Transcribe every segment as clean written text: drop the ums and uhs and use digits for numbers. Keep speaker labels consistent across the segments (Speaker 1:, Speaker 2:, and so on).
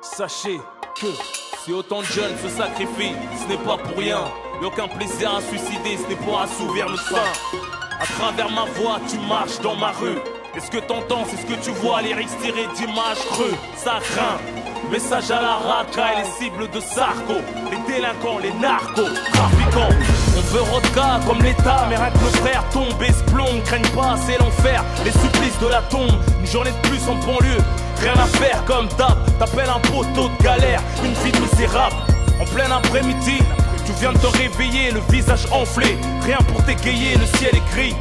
Speaker 1: Sachez que si autant de jeunes se sacrifient, ce n'est pas pour rien. Y'a aucun plaisir à suicider, ce n'est pour assouvir le sein. À travers ma voix, tu marches dans ma rue. Et ce que t'entends, c'est ce que tu vois, les lyrics tirés d'images crues. Ça craint, message à la racaille, les cibles de Sarko, les délinquants, les narcos, trafiquants. On veut Rodka comme l'État, mais rien que nos frères tombent et se plombent. Craignent pas, c'est l'enfer, les supplices de la tombe. Une journée de plus en banlieue, rien à faire comme d'hab. T'appelles un poteau de galère, une vie de misérable. En plein après-midi, tu viens de te réveiller, le visage enflé. Rien pour t'égayer, le ciel est gris.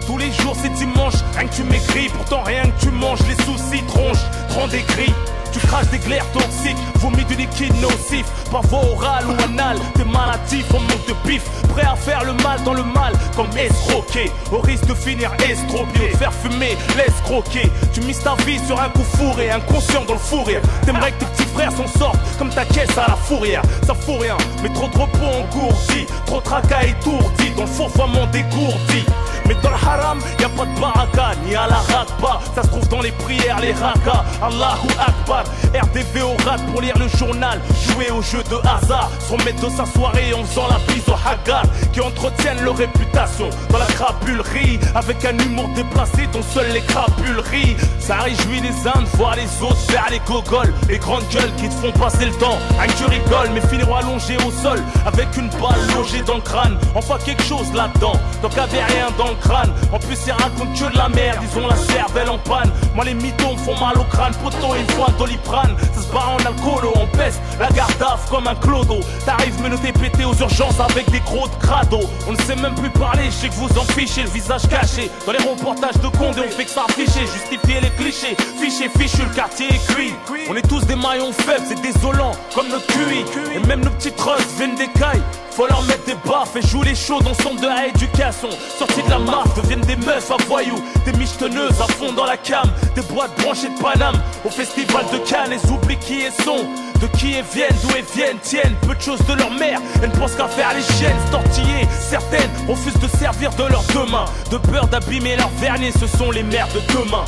Speaker 1: Tous les jours c'est dimanche, rien que tu m'écris. Pourtant rien que tu manges, les soucis te rendent aigri. Tu craches des glaires toxiques, vomis du liquide nocif. Par voie orale ou anale, t'es maladif, on manque de pif. Prêt à faire le mal dans le mal, comme escroquer. Au risque de finir estropié, faire fumer, laisse croquer. Tu mises ta vie sur un coup fourré, inconscient dans le fou rire. T'aimerais que tes petits frères s'en sortent, comme ta caisse à la fourrière. Ça fout rien, mais trop de repos engourdi. Trop de tracas étourdis, dans le fourvoiement dégourdi. Mais dans le haram, y'a pas de baraka, ni à la rakba. Ça se trouve dans les prières, les rakas. Allahu Akbar, RDV au rat pour lire le journal. Jouer au jeu de hasard, se remettre de sa soirée en faisant la bise au hagar. Qui entretiennent leur réputation dans la crapulerie. Avec un humour déplacé dont seuls les crapules rient. Ça réjouit les uns de voir les autres faire les gogoles. Les grandes gueules qui te font passer le temps. Un tu rigoles mais finiront allongés au sol. Avec une balle logée dans le crâne. Enfin quelque chose là-dedans, donc avait rien dans le crâne. En plus ils racontent que de la merde, ils ont la cervelle en panne. Moi les mythos me font mal au crâne, poteau il me faut un doliprane. Ça se barre en alcoolo, on pèse la gardaf comme un clodo. T'arrives menotté pété aux urgences avec des gros de crado. On ne sait même plus parler, je sais que vous en fichez le visage caché. Dans les reportages de Condé on fait que ça afficher, justifier les clichés. Fiché, fichu, le quartier est cuit. On est tous des maillons faibles, c'est désolant comme notre QI. Et même nos petites russes viennent des cailles. Faut leur mettre des baffes et jouer les chauds dans centre de rééducation. Sortis de la marque, deviennent des meufs à voyous. Des michetonneuses à fond dans la cam. Des boîtes branchées de Paname. Au festival de Cannes, les oublis qui y sont. De qui elles viennent, d'où elles viennent, tiennent peu de choses de leur mère. Elles ne pensent qu'à faire les chiennes, tortillées. Certaines refusent de servir de leurs deux mains. De peur d'abîmer leur vernis, ce sont les mères de demain.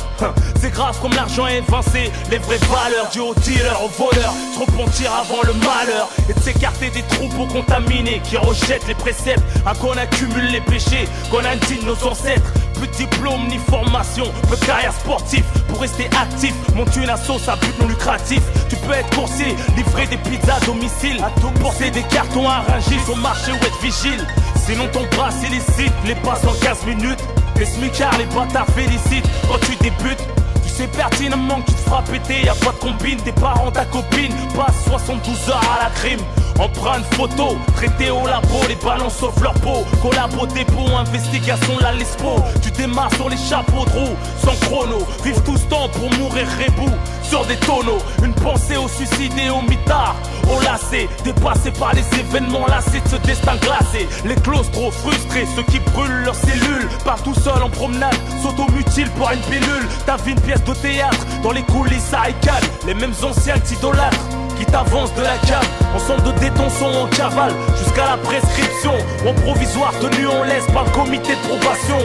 Speaker 1: C'est grave comme l'argent est évincé. Les vraies valeurs dues aux dealers, aux voleurs. Se repentir avant le malheur. Et de s'écarter des troupeaux contaminés qui rejettent les préceptes. À qu'on accumule les péchés, qu'on indigne nos ancêtres. Plus de diplôme ni formation, peu de carrière sportive. Pour rester actif, monte une assoce à but non lucratif. Tu peux être coursier, livrer des pizzas à domicile, porter des cartons à Rungis au marché ou être vigile. Sinon ton bras illicite les passe en 15 minutes. Les smicards, les bâtards félicitent quand tu débutes. Tu sais pertinemment que tu te feras péter, y'a pas de combine. Tes parents, ta copine passent 72 heures à la crime. Empreinte photo, traité au labo, les ballons sauf leur peau. Collabo dépôt, investigation la lespo. Tu démarres sur les chapeaux de roue, sans chrono. Vive tout ce temps pour mourir rebou sur des tonneaux. Une pensée au suicide et au mitard, au lacet. Dépassés par les événements lassés de ce destin glacé. Les claustros frustrés, ceux qui brûlent leurs cellules. Partent tout seul en promenade, s'automutilent pour une pilule. Ta vie une pièce de théâtre, dans les coulisses à Icane. Les mêmes anciens que t'idolâtres qui t'avance de la cave, ensemble de détention en cavale, jusqu'à la prescription, ou en provisoire tenu en laisse par le comité de probation.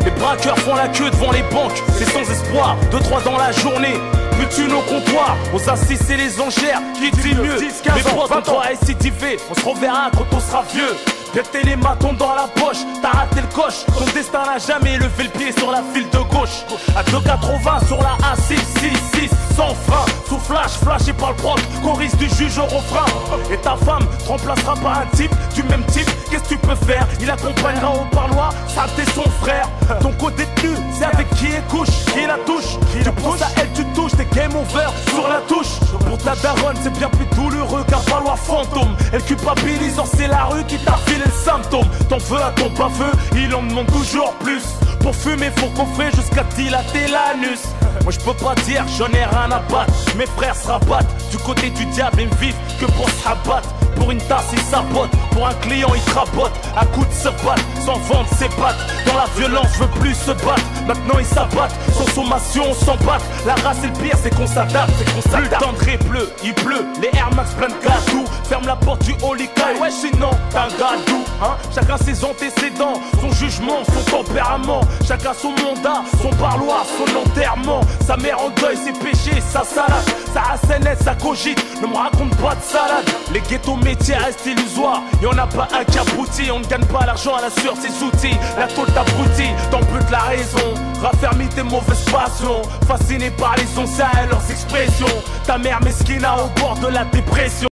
Speaker 1: Les braqueurs font la queue devant les banques, c'est sans espoir, 2-3 dans la journée. Plus tu nos comptoirs, aux assises et les enchères, qui dit mieux, mes potes on doit récidiver, on se reverra quand on sera vieux. Péter les matons dans la poche, t'as raté le coche. Ton destin n'a jamais levé le pied sur la file de gauche. À 2,80 sur la A666, sans frein. Sous flash, flashé par le proc, choriste du juge au refrain. Et ta femme te remplacera par un type du même type. Qu'est-ce que tu peux faire? Il accompagnera au parloir, ça t'est son frère. Ton co-détenu, c'est avec qui il couche, qui la touche. Tu penses à elle, tu touches, t'es game over sur la touche. Pour ta daronne, c'est bien plus douloureux qu'un falloir fantôme. Elle culpabilise, c'est la rue qui t'a filé le symptôme. T'en veux à ton baveux, il en demande toujours plus. Pour fumer, faut coffrer jusqu'à dilater l'anus. Moi je peux pas dire, j'en ai rien à battre. Mes frères se rabattent du côté du diable et me vivent que pour se rabattre. Pour une tasse il sabote, pour un client il trabote. À coups de se battre, sans vendre ses pattes. Dans la violence veut plus se battre, maintenant ils s'abattent. Sans sommation on s'en bat. La race et le pire c'est qu'on s'adapte, c'est qu'on s'adapte. Le tendré bleu, il pleut, les Air Max plein de gâteaux. Ferme la porte du Holy Kai, ouais sinon t'es un gadou hein. Chacun ses antécédents, son jugement, son tempérament. Chacun son mandat, son parloir, son enterrement. Sa mère en deuil, ses péchés, sa salade. Sa racénette, ça cogite, ne me raconte pas de salade. Les ghettos métiers restent illusoires. Y'en a pas un qui aboutit. On ne gagne pas l'argent à la sueur de ses outils. La tôle t'abrutit, t'en bute la raison. Raffermis tes mauvaises passions. Fasciné par les onces et leurs expressions. Ta mère mesquina au bord de la dépression.